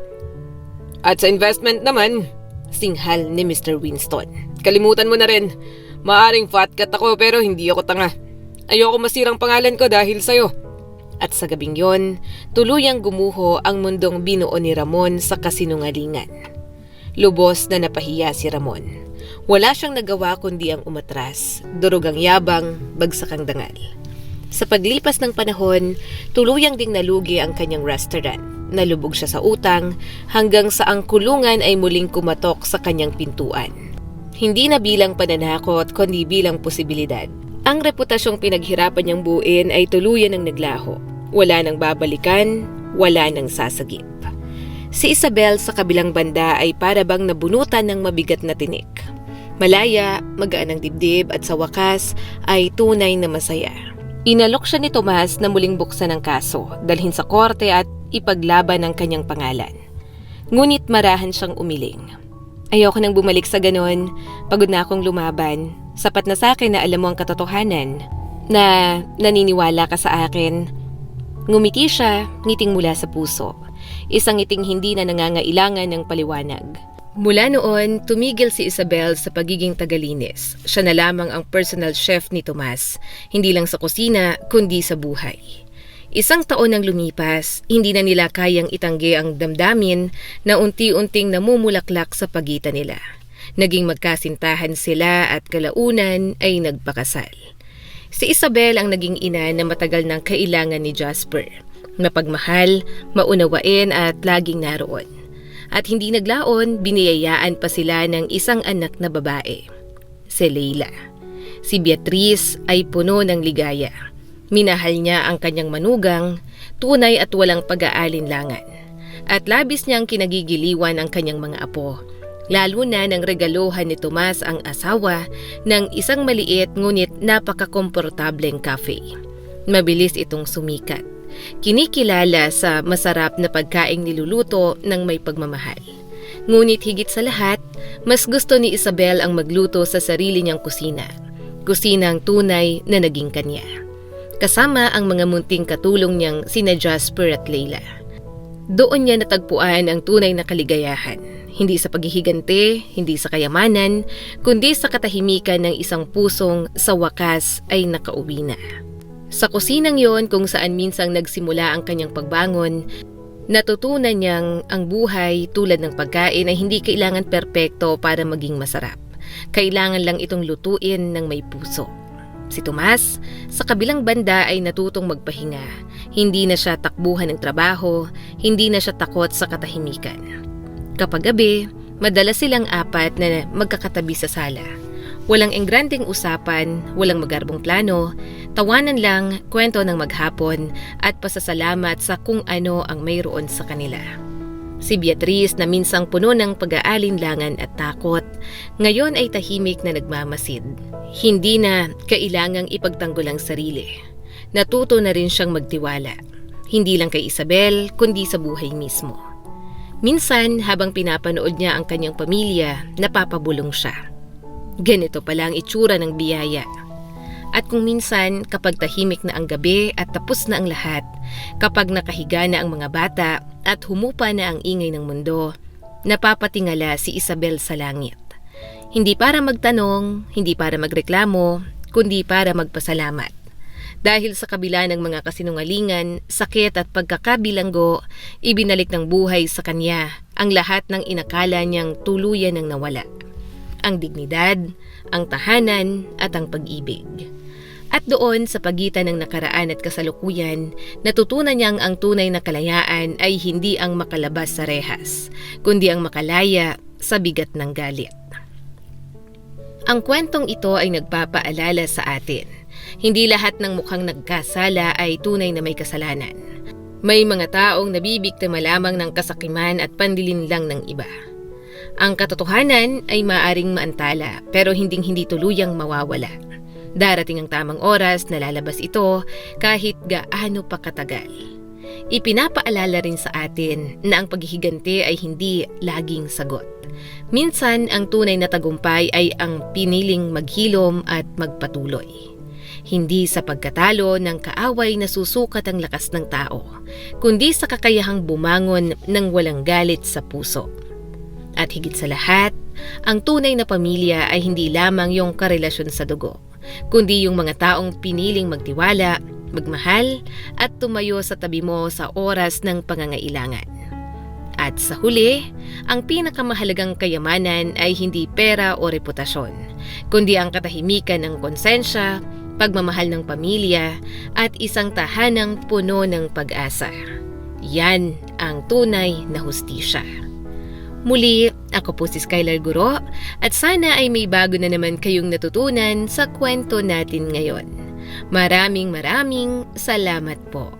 At sa investment naman, singhal ni Mr. Winston. Kalimutan mo na rin. Maaring fat cat ako pero hindi ako tanga. Ayoko masirang pangalan ko dahil sa'yo. At sa gabing yon, tuluyang gumuho ang mundong binuo ni Ramon sa kasinungalingan. Lubos na napahiya si Ramon. Wala siyang nagawa kundi ang umatras, durog ang yabang, bagsak ang dangal. Sa paglipas ng panahon, tuluyang ding nalugi ang kanyang restaurant. Nalubog siya sa utang hanggang sa ang kulungan ay muling kumatok sa kanyang pintuan. Hindi na bilang pananakot kundi bilang posibilidad. Ang reputasyong pinaghirapan niyang buuin ay tuluyan ng naglaho. Wala nang babalikan, wala nang sasagip. Si Isabel sa kabilang banda ay para bang nabunutan ng mabigat na tinik. Malaya, magaan ang dibdib at sa wakas ay tunay na masaya. Inalok siya ni Tomas na muling buksan ang kaso, dalhin sa korte at ipaglaban ang kanyang pangalan. Ngunit marahan siyang umiling. Ayoko nang bumalik sa ganon, pagod na akong lumaban. Sapat na sa akin na alam mo ang katotohanan, na naniniwala ka sa akin. Ngumiti siya, ngiting mula sa puso. Isang ngiting hindi na nangangailangan ng paliwanag. Mula noon, tumigil si Isabel sa pagiging tagalinis. Siya na lamang ang personal chef ni Tomas, hindi lang sa kusina, kundi sa buhay. Isang taon nang lumipas, hindi na nila kayang itanggi ang damdamin na unti-unting namumulaklak sa pagitan nila. Naging magkasintahan sila at kalaunan ay nagpakasal. Si Isabel ang naging ina na matagal nang kailangan ni Jasper. Mapagmahal, maunawain at laging naroon. At hindi naglaon, biniyayaan pa sila ng isang anak na babae, si Leila. Si Beatriz ay puno ng ligaya. Minahal niya ang kanyang manugang, tunay at walang pag-aalinlangan. At labis niyang kinagigiliwan ang kanyang mga apo. Lalo na nang regaluhan ni Tomas ang asawa ng isang maliit ngunit napakakomportableng cafe. Mabilis itong sumikat. Kinikilala sa masarap na pagkaing niluluto ng may pagmamahal. Ngunit higit sa lahat, mas gusto ni Isabel ang magluto sa sarili niyang kusina. Kusinang tunay na naging kanya. Kasama ang mga munting katulong niyang sina Jasper at Leila. Doon niya natagpuan ang tunay na kaligayahan. Hindi sa paghihigante, hindi sa kayamanan, kundi sa katahimikan ng isang pusong sa wakas ay nakauwi na. Sa kusinang yon kung saan minsang nagsimula ang kanyang pagbangon, natutunan niyang ang buhay tulad ng pagkain ay hindi kailangan perpekto para maging masarap. Kailangan lang itong lutuin ng may puso. Si Tomas, sa kabilang banda ay natutong magpahinga. Hindi na siya takbuhan ng trabaho, hindi na siya takot sa katahimikan. Kapag gabi, madalas silang apat na magkakatabi sa sala. Walang engrandeng usapan, walang magarbong plano, tawanan lang, kwento ng maghapon at pasasalamat sa kung ano ang mayroon sa kanila. Si Beatriz na minsang puno ng pag-aalinlangan at takot, ngayon ay tahimik na nagmamasid. Hindi na kailangang ipagtanggol ang sarili. Natuto na rin siyang magtiwala. Hindi lang kay Isabel, kundi sa buhay mismo. Minsan, habang pinapanood niya ang kanyang pamilya, napapabulong siya. Ganito pala ang itsura ng biyaya. At kung minsan, kapag tahimik na ang gabi at tapos na ang lahat, kapag nakahiga na ang mga bata at humupa na ang ingay ng mundo, napapatingala si Isabel sa langit. Hindi para magtanong, hindi para magreklamo, kundi para magpasalamat. Dahil sa kabila ng mga kasinungalingan, sakit at pagkakabilanggo, ibinalik ng buhay sa kanya ang lahat ng inakala niyang tuluyan ng nawala. Ang dignidad, ang tahanan at ang pag-ibig. At doon sa pagitan ng nakaraan at kasalukuyan, natutunan niyang ang tunay na kalayaan ay hindi ang makalabas sa rehas, kundi ang makalaya sa bigat ng galit. Ang kwentong ito ay nagpapaalala sa atin. Hindi lahat ng mukhang nagkasala ay tunay na may kasalanan. May mga taong nabibiktima lamang ng kasakiman at panlilinlang ng iba. Ang katotohanan ay maaring maantala pero hindi tuluyang mawawala. Darating ang tamang oras na lalabas ito kahit gaano pa katagal. Ipinapaalala rin sa atin na ang paghihiganti ay hindi laging sagot. Minsan ang tunay na tagumpay ay ang piniling maghilom at magpatuloy. Hindi sa pagkatalo ng kaaway na susukat ang lakas ng tao, kundi sa kakayahang bumangon ng walang galit sa puso. At higit sa lahat, ang tunay na pamilya ay hindi lamang yung karelasyon sa dugo, kundi yung mga taong piniling magtiwala, magmahal at tumayo sa tabi mo sa oras ng pangangailangan. At sa huli, ang pinakamahalagang kayamanan ay hindi pera o reputasyon, kundi ang katahimikan ng konsensya, pagmamahal ng pamilya at isang tahanang puno ng pag-asa. Yan ang tunay na hustisya. Muli, ako po si Skylar Guro at sana ay may bago na naman kayong natutunan sa kwento natin ngayon. Maraming salamat po.